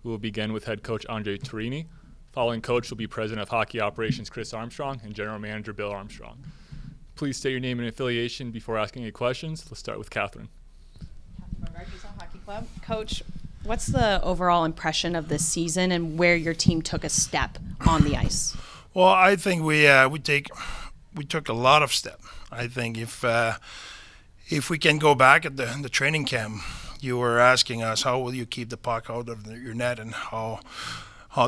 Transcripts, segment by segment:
We will begin with head coach André Tourigny. Following coach will be president of hockey operations Chris Armstrong and general manager Bill Armstrong. Please state your name and affiliation before asking any questions. Let's start with Catherine. Hockey Club. Coach, what's the overall impression of this season and where your team took a step on the ice? Well, I think we took a lot of steps. I think if we can go back at the training camp, you were asking us how will you keep the puck out of your net and how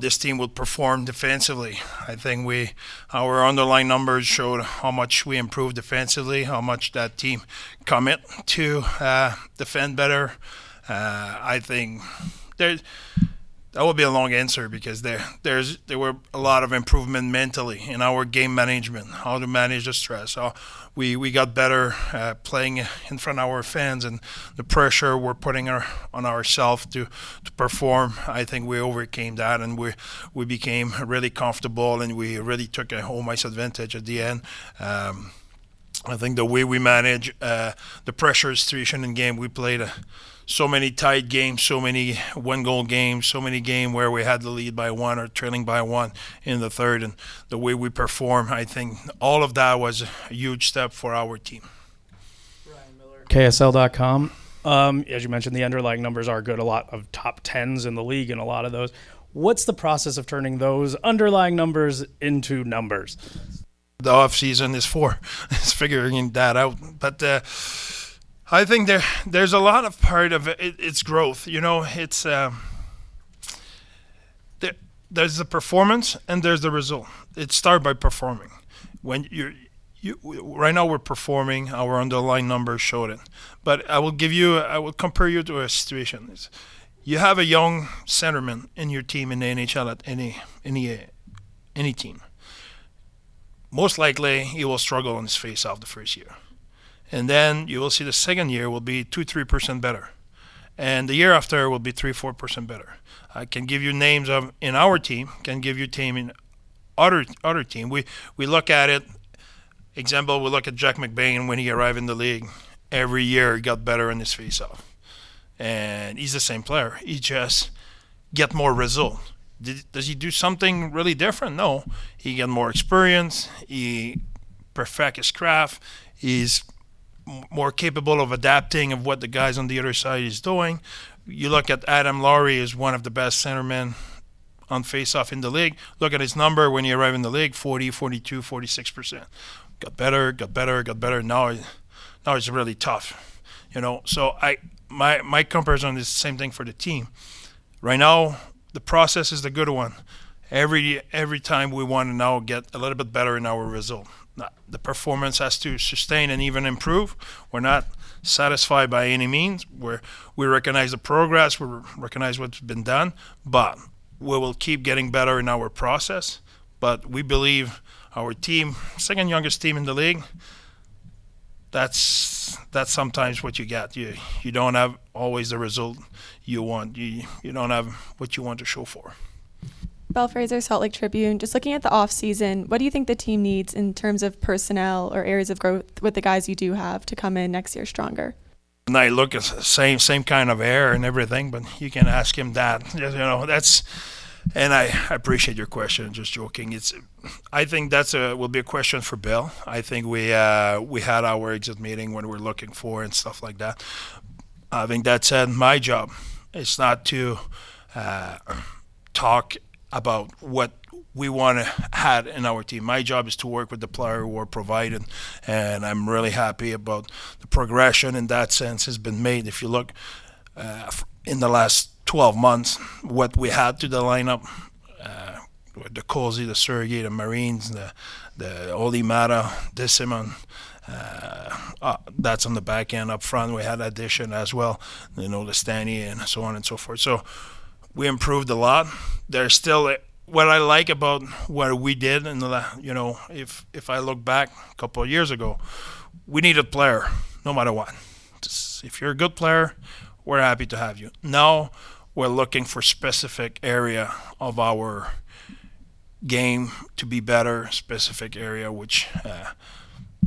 this team will perform defensively. I think our underlying numbers showed how much we improved defensively, how much that team commit to defend better. I think that will be a long answer because there were a lot of improvement mentally in our game management, how to manage the stress. How we got better playing in front of our fans and the pressure we're putting on ourselves to perform. I think we overcame that and we became really comfortable and we really took a home ice advantage at the end. I think the way we manage the pressure situation in game, we played so many tight games, so many one-goal games, so many games where we had the lead by one or trailing by one in the third, and the way we perform, I think all of that was a huge step for our team. KSL.com. As you mentioned, the underlying numbers are good. A lot of top 10s in the league and a lot of those. What's the process of turning those underlying numbers into numbers? The offseason is is figuring that out. But I think there's a lot of part of it. It's growth. You know, it's there's the performance and there's the result. It starts by performing. When you right now we're performing, our underlying numbers showed it. But I will compare you to a situation. You have a young centerman in your team in the NHL at any team. Most likely he will struggle on his face-off the first year. And then you will see the second year will be 2-3% better. And the year after will be 3-4% better. I can give you names of in our team, can give you team in other team. We look at it. Example, we look at Jack McBain when he arrived in the league. Every year he got better in his face-off. And he's the same player. He just get more result. Does he do something really different? No. He get more experience. He perfect his craft. He's more capable of adapting of what the guys on the other side is doing. You look at Adam Lowry is one of the best centermen on face-off in the league. Look at his number when he arrived in the league, 40, 42, 46%. Got better. Now it's really tough. You know, so my comparison is the same thing for the team. Right now, the process is the good one. Every time we want to now get a little bit better in our result. The performance has to sustain and even improve. We're not satisfied by any means. We recognize the progress, we recognize what's been done, but we will keep getting better in our process. But we believe our team, second youngest team in the league, that's sometimes what you get. You don't have always the result you want. You don't have what you want to show for. Belle Fraser, Salt Lake Tribune. Just looking at the off-season, what do you think the team needs in terms of personnel or areas of growth with the guys you do have to come in next year stronger? And I look at the same kind of air and everything, but you can ask him that. You know, that's. And I appreciate your question. Just joking. I think will be a question for Bill. I think we had our exit meeting when we're looking for and stuff like that. Having that said, my job is not to talk about what we want to have in our team. My job is to work with the player who are provided, and I'm really happy about the progression in that sense has been made. If you look in the last 12 months, what we had to the lineup, the Cozy, the Sergei, the Marines, the Olimata, Dissimon, that's on the back end. Up front, we had addition as well, the Stanny and so on and so forth. So we improved a lot. There's still what I like about what we did in if I look back a couple of years ago, we needed a player no matter what. If you're a good player, we're happy to have you. Now we're looking for specific area of our game to be better, specific area which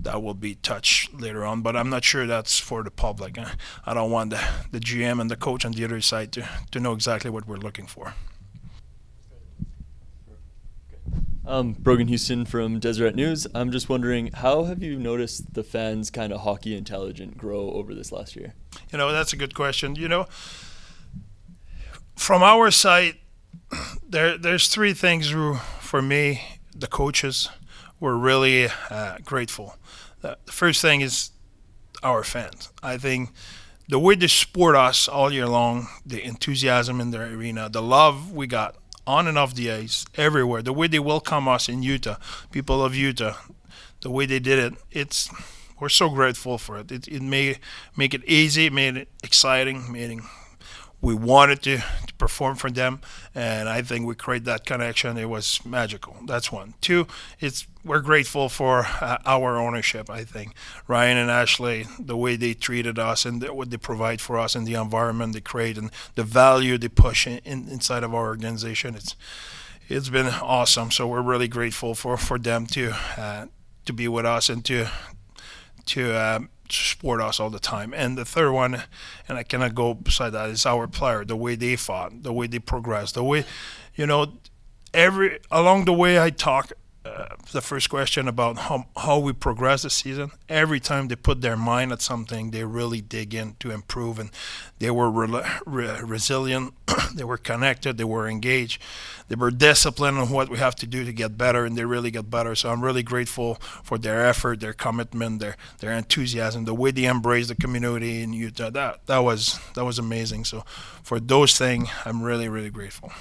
that will be touched later on, but I'm not sure that's for the public. I don't want the GM and the coach on the other side to know exactly what we're looking for. Brogan Houston from Deseret News. I'm just wondering, how have you noticed the fans' kind of hockey intelligence grow over this last year? That's a good question. From our side, there's three things for me, the coaches, were really grateful. The first thing is our fans. I think the way they support us all year long, the enthusiasm in the arena, the love we got on and off the ice, everywhere, the way they welcome us in Utah, people of Utah, the way they did it, we're so grateful for it. It made it easy, it made it exciting, we wanted to perform for them, and I think we created that connection. It was magical. That's one. Two, we're grateful for our ownership, I think. Ryan and Ashley, the way they treated us and what they provide for us and the environment they create and the value they push inside of our organization, it's been awesome. So we're really grateful for them to be with us and to support us all the time. And the third one, and I cannot go beside that, is our player, the way they fought, the way they progressed, the way, along the way I talk, the first question about how we progress this season, every time they put their mind at something, they really dig in to improve, and they were resilient, they were connected, they were engaged, they were disciplined on what we have to do to get better, and they really get better. So I'm really grateful for their effort, their commitment, their enthusiasm, the way they embrace the community in Utah. That was amazing. So for those things, I'm really, really grateful.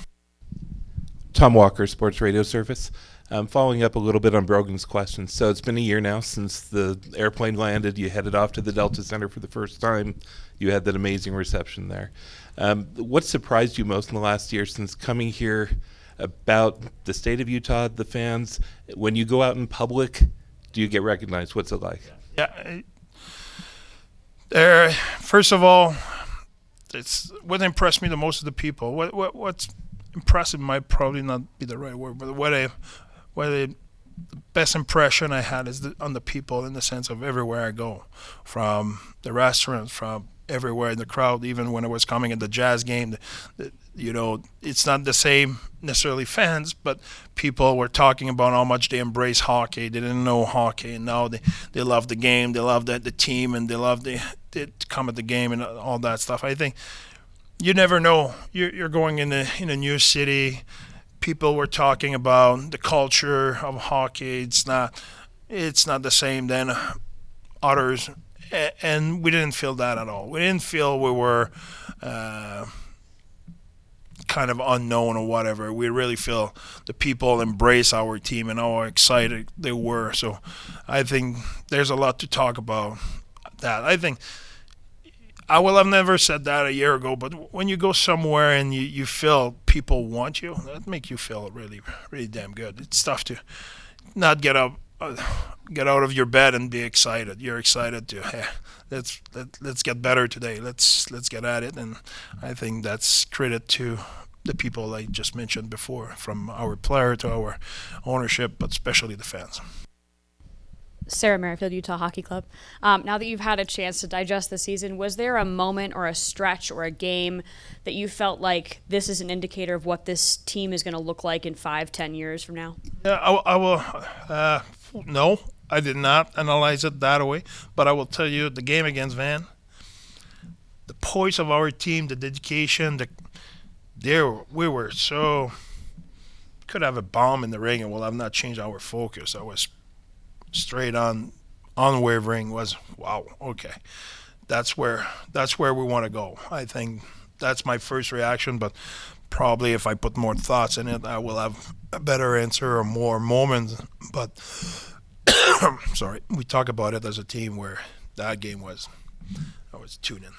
Tom Walker, Sports Radio Service. Following up a little bit on Brogan's question. So it's been a year now since the airplane landed. You headed off to the Delta Center for the first time. You had that amazing reception there. What surprised you most in the last year since coming here about the state of Utah, the fans? When you go out in public, do you get recognized? What's it like? Yeah. First of all, it's what impressed me the most is the people. What's impressive might probably not be the right word, but the best impression I had is on the people, in the sense of everywhere I go, from the restaurants, from everywhere in the crowd, even when I was coming at the Jazz game, it's not the same necessarily fans, but people were talking about how much they embrace hockey. They didn't know hockey, and now they love the game, they love the team, and they love they come at the game and all that stuff. I think you never know. You're going in a new city. People were talking about the culture of hockey. It's not the same than others, and we didn't feel that at all. We didn't feel we were kind of unknown or whatever. We really feel the people embrace our team and how excited they were. So I think there's a lot to talk about that. I think I will have never said that a year ago, but when you go somewhere and you feel people want you, that makes you feel really, really damn good. It's tough to not get out of your bed and be excited. You're excited to, let's get better today. Let's get at it, and I think that's credit to the people I just mentioned before, from our player to our ownership, but especially the fans. Sarah Merrifield, Utah Hockey Club. Now that you've had a chance to digest the season, was there a moment or a stretch or a game that you felt like this is an indicator of what this team is going to look like in 5-10 years from now? Yeah, I will. No, I did not analyze it that way, but I will tell you the game against Van, the poise of our team, the dedication, we were so, could have a bomb in the ring and we'll have not changed our focus. I was straight on, unwavering, was wow, okay, that's where we want to go. I think that's my first reaction, but probably if I put more thoughts in it, I will have a better answer or more moments. But sorry, we talk about it as a team where that game was, I was tuned in.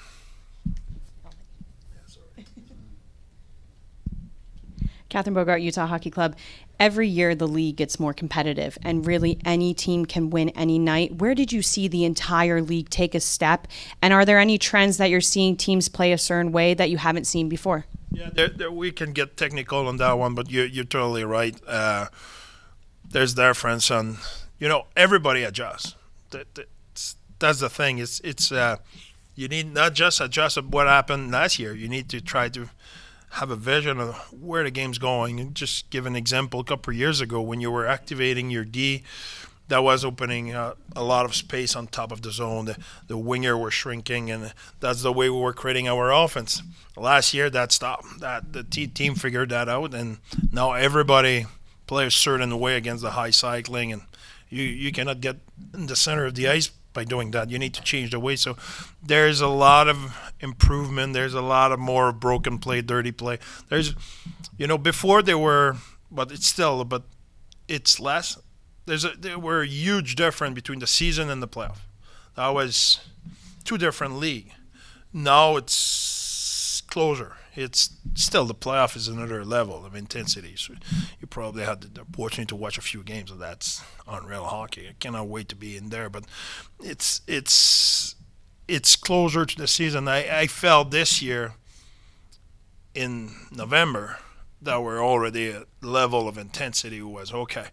Catherine Bogart, Utah Hockey Club. Every year the league gets more competitive, and really any team can win any night. Where did you see the entire league take a step? And are there any trends that you're seeing teams play a certain way that you haven't seen before? Yeah, we can get technical on that one, but you're totally right. There's difference on, everybody adjusts. That's the thing. It's you need not just adjust what happened last year. You need to try to have a vision of where the game's going. And just give an example. A couple of years ago, when you were activating your D, that was opening a lot of space on top of the zone. The winger were shrinking, and that's the way we were creating our offense. Last year, that stopped. The team figured that out, and now everybody plays a certain way against the high cycling, and you cannot get in the center of the ice by doing that. You need to change the way. So there's a lot of improvement. There's a lot of more broken play, dirty play. There's, before there were, but it's less. There were a huge difference between the season and the playoff. That was two different leagues. Now it's closer. It's still, the playoff is another level of intensity. So you probably had the opportunity to watch a few games of that's unreal hockey. I cannot wait to be in there. But it's closer to the season. I felt this year in November that we're already at level of intensity was okay.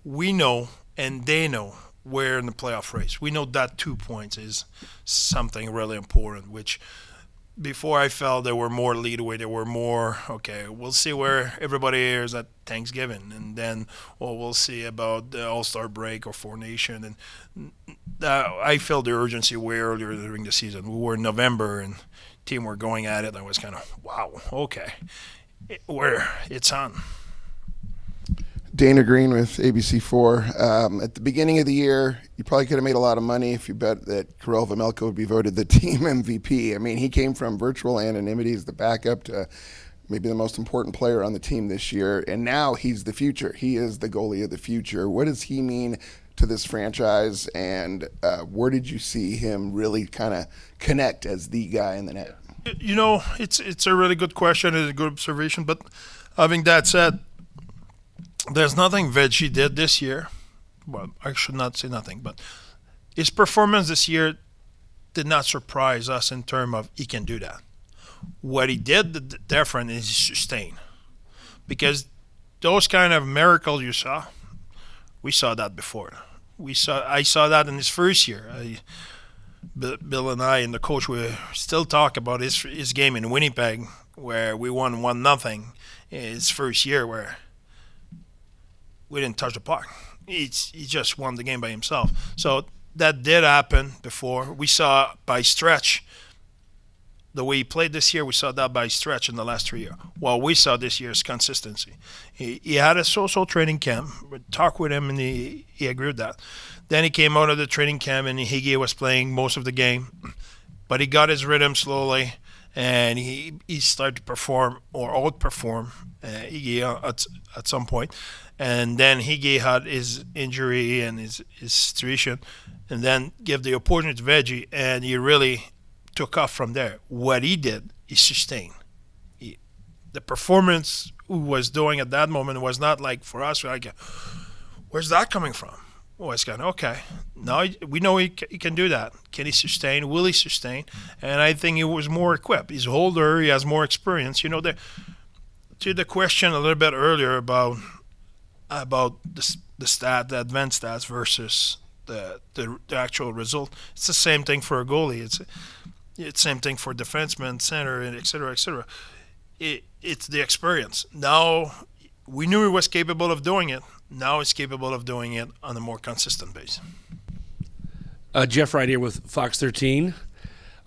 We know and they know we're in the playoff race. We know that 2 points is something really important, which before I felt there were more leadway, there were more, okay, we'll see where everybody is at Thanksgiving, and then we'll see about the All-Star break or Four Nation. And I felt the urgency way earlier during the season. We were in November, and team were going at it, and I was kind of, wow, okay, it's on. Dana Green with ABC4. At the beginning of the year, you probably could have made a lot of money if you bet that Karel Vejmelka would be voted the team MVP. I mean, he came from virtual anonymity as the backup to maybe the most important player on the team this year, and now he's the future. He is the goalie of the future. What does he mean to this franchise, and where did you see him really kind of connect as the guy in the net? It's a really good question. It's a good observation, but having that said, there's nothing Veggie did this year. Well, I should not say nothing, but his performance this year did not surprise us in terms of he can do that. What he did different is he sustained. Because those kind of miracles you saw, we saw that before. I saw that in his first year. Bill and I and the coach we still talk about his game in Winnipeg, where we won 1-0 his first year, where we didn't touch the puck. He just won the game by himself. So that did happen before. We saw by stretch, the way he played this year, we saw that by stretch in the last 3 years. Well, we saw this year's consistency. He had a so-so training camp. We talked with him, and he agreed with that. Then he came out of the training camp, and Higgy was playing most of the game. But he got his rhythm slowly, and he started to perform or outperform Higgy at some point. And then Higgy had his injury and his situation, and then gave the opportunity to Veggie, and he really took off from there. What he did, he sustained. The performance he was doing at that moment was not like for us, like, where's that coming from? Well, it's kind of, okay, now we know he can do that. Can he sustain? Will he sustain? And I think he was more equipped. He's older. He has more experience. To the question a little bit earlier about the advanced stats versus the actual result. It's the same thing for a goalie. It's the same thing for defenseman, center, and et cetera, et cetera. It's the experience. Now, we knew he was capable of doing it. Now he's capable of doing it on a more consistent basis. Jeff Wright here with Fox 13.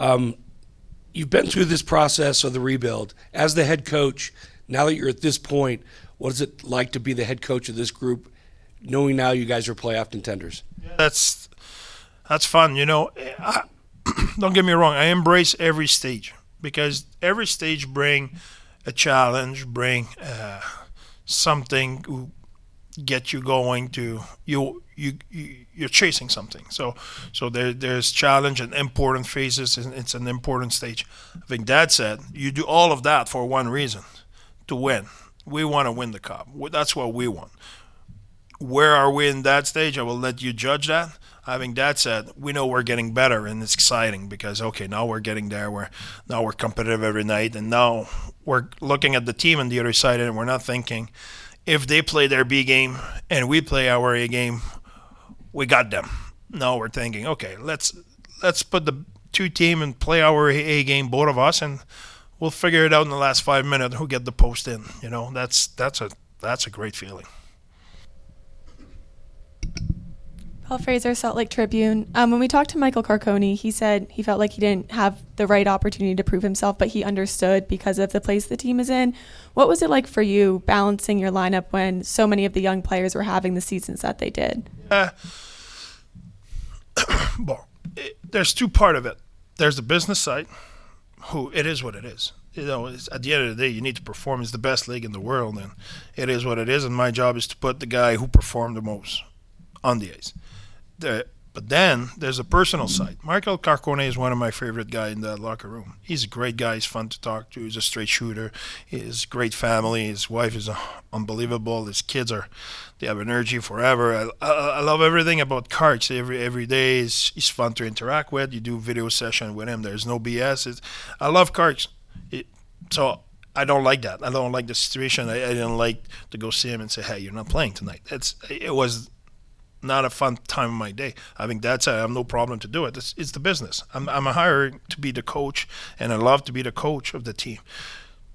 You've been through this process of the rebuild. As the head coach, now that you're at this point, what is it like to be the head coach of this group, knowing now you guys are playoff contenders? That's fun. Don't get me wrong. I embrace every stage because every stage bring a challenge, bring something to get you going to you're chasing something. So there's challenge and important phases, and it's an important stage. I think that said, you do all of that for one reason: to win. We want to win the cup. That's what we want. Where are we in that stage? I will let you judge that. Having that said, we know we're getting better, and it's exciting because, okay, now we're getting there. Now we're competitive every night, and now we're looking at the team on the other side, and we're not thinking, if they play their B game and we play our A game, we got them. Now we're thinking, okay, let's put the two team and play our A game, both of us, and we'll figure it out in the last 5 minutes who get the post in. You know, that's a great feeling. Paul Fraser, Salt Lake Tribune. When we talked to Michael Carcone, he said he felt like he didn't have the right opportunity to prove himself, but he understood because of the place the team is in. What was it like for you balancing your lineup when so many of the young players were having the seasons that they did? Well, there's two part of it. There's the business side, who it is what it is. You know, at the end of the day, you need to perform. It's the best league in the world, and it is what it is. And my job is to put the guy who performed the most on the ice. But then there's a personal side. Michael Carcone is one of my favorite guys in that locker room. He's a great guy. He's fun to talk to. He's a straight shooter. He has a great family. His wife is unbelievable. His kids they have energy forever. I love everything about Carcs. Every day he's fun to interact with. You do video session with him. There's no BS. I love Carcs. So I don't like that. I don't like the situation. I didn't like to go see him and say, hey, you're not playing tonight. It was not a fun time of my day. I think I have no problem to do it. It's the business. I'm hired to be the coach, and I love to be the coach of the team.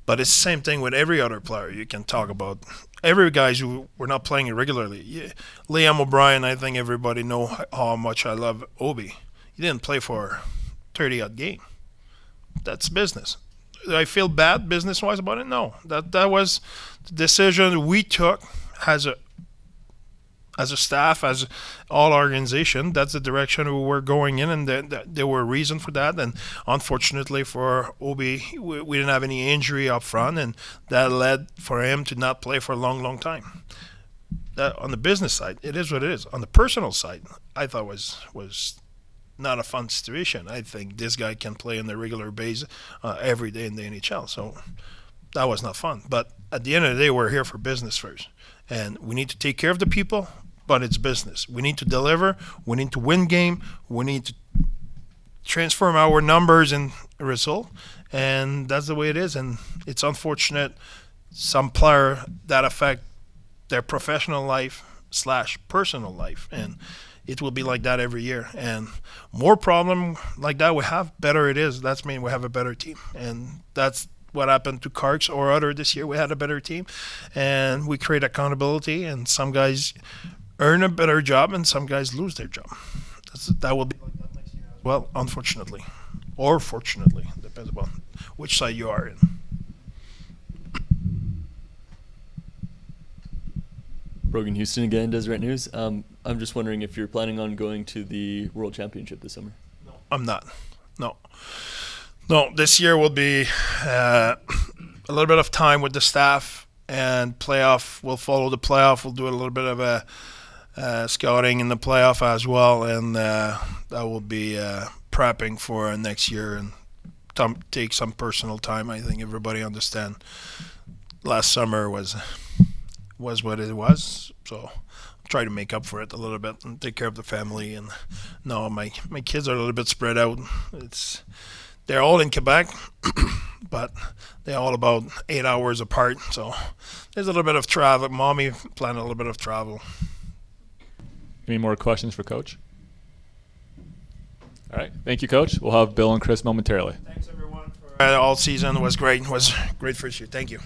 But it's the same thing with every other player. You can talk about every guys who were not playing regularly. Liam O'Brien, I think everybody know how much I love Obi. He didn't play for 30-odd game. That's business. Do I feel bad business-wise about it? No. That was the decision we took as a staff, as all organization. That's the direction we were going in, and there were reasons for that. And unfortunately for Obi, we didn't have any injury up front, and that led for him to not play for a long, long time. That on the business side, it is what it is. On the personal side, I thought was not a fun situation. I think this guy can play on the regular basis every day in the NHL, so that was not fun. But at the end of the day, we're here for business first, and we need to take care of the people. But it's business. We need to deliver. We need to win game. We need to transform our numbers in a result. And that's the way it is. And it's unfortunate some player that affect their professional life / personal life. And it will be like that every year. And more problem like that we have, better it is. That's mean we have a better team. And that's what happened to Carcs or other this year. We had a better team. And we create accountability. And some guys earn a better job, and some guys lose their job. That will be like that next year as well, unfortunately. Or fortunately. Depends on which side you are in. Brogan Houston again, Deseret News. I'm just wondering if you're planning on going to the World Championship this summer. No, I'm not. No, this year will be a little bit of time with the staff, and playoff. We'll follow the playoff. We'll do a little bit of a scouting in the playoff as well, and that will be prepping for next year and take some personal time. I think everybody understand last summer was what it was, so I'll try to make up for it a little bit and take care of the family. And no, my kids are a little bit spread out. They're all in Quebec, but they're all about 8 hours apart, so there's a little bit of travel. Mommy planned a little bit of travel. Any more questions for Coach? All right. Thank you, Coach. We'll have Bill and Chris momentarily. Thanks, everyone. All season was great. It was great first year. Thank you.